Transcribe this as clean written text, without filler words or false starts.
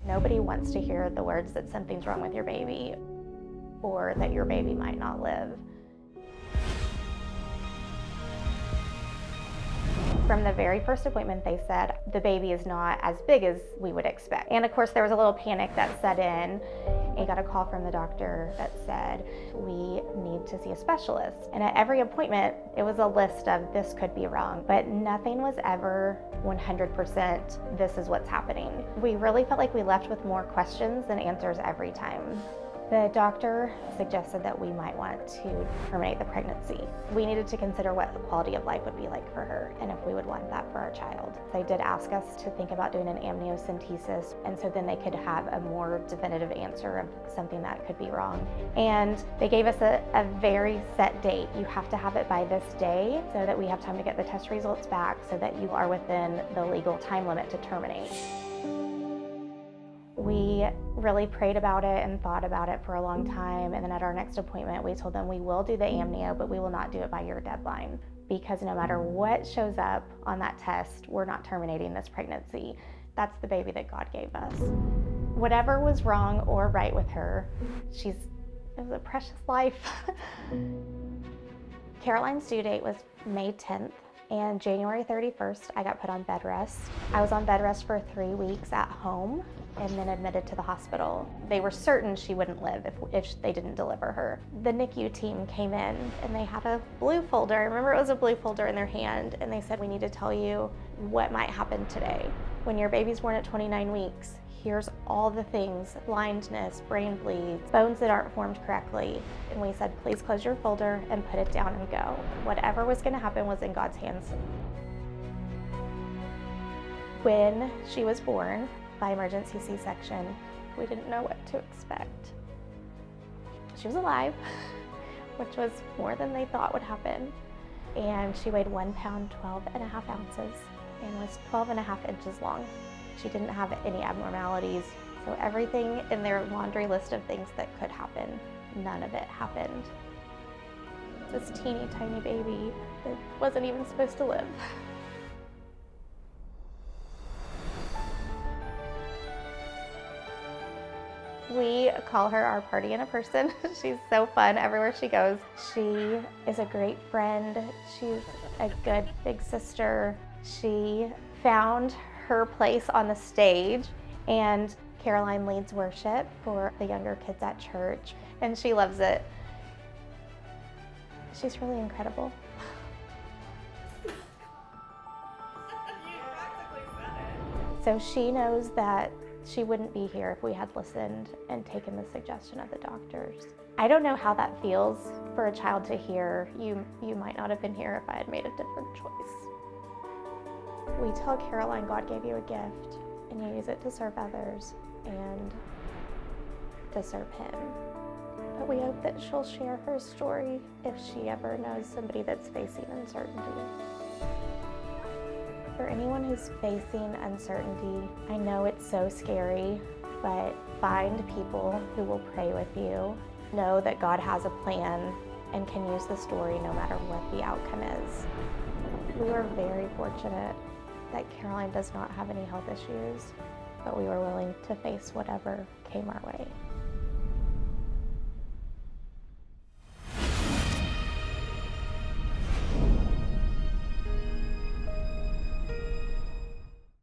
Nobody wants to hear the words that something's wrong with your baby or that your baby might not live. From the very first appointment, they said the baby is not as big as we would expect. And of course, there was a little panic that set in. I got a call from the doctor that said, we need to see a specialist. And at every appointment, it was a list of this could be wrong, but nothing was ever 100% this is what's happening. We really felt like we left with more questions than answers every time. The doctor suggested that we might want to terminate the pregnancy. We needed to consider what the quality of life would be like for her and if we would want that for our child. They did ask us to think about doing an amniocentesis, and so then they could have a more definitive answer of something that could be wrong. And they gave us a very set date. You have to have it by this day so that we have time to get the test results back so that you are within the legal time limit to terminate. We really prayed about it and thought about it for a long time, and then at our next appointment we told them we will do the amnio, but we will not do it by your deadline, because no matter what shows up on that test, we're not terminating this pregnancy. That's the baby that God gave us. Whatever was wrong or right with her, it was a precious life. Caroline's due date was May 10th. And January 31st, I got put on bed rest. I was on bed rest for 3 weeks at home and then admitted to the hospital. They were certain she wouldn't live if they didn't deliver her. The NICU team came in and they had a blue folder. I remember it was a blue folder in their hand, and they said, we need to tell you what might happen today. When your baby's born at 29 weeks, here's all the things: blindness, brain bleeds, bones that aren't formed correctly. And we said, please close your folder and put it down and go. Whatever was gonna happen was in God's hands. When she was born by emergency C-section, we didn't know what to expect. She was alive, which was more than they thought would happen. And she weighed 1 pound, 12.5 ounces, and was 12.5 inches long. She didn't have any abnormalities, so everything in their laundry list of things that could happen, none of it happened. This teeny tiny baby that wasn't even supposed to live. We call her our party in a person. She's so fun everywhere she goes. She is a great friend. She's a good big sister. She found her place on the stage, and Caroline leads worship for the younger kids at church, and she loves it. She's really incredible. So she knows that she wouldn't be here if we had listened and taken the suggestion of the doctors. I don't know how that feels for a child to hear, you might not have been here if I had made a different choice. We tell Caroline God gave you a gift and you use it to serve others and to serve Him. But we hope that she'll share her story if she ever knows somebody that's facing uncertainty. For anyone who's facing uncertainty, I know it's so scary, but find people who will pray with you. Know that God has a plan and can use the story no matter what the outcome is. We were very fortunate that Caroline does not have any health issues, but we were willing to face whatever came our way.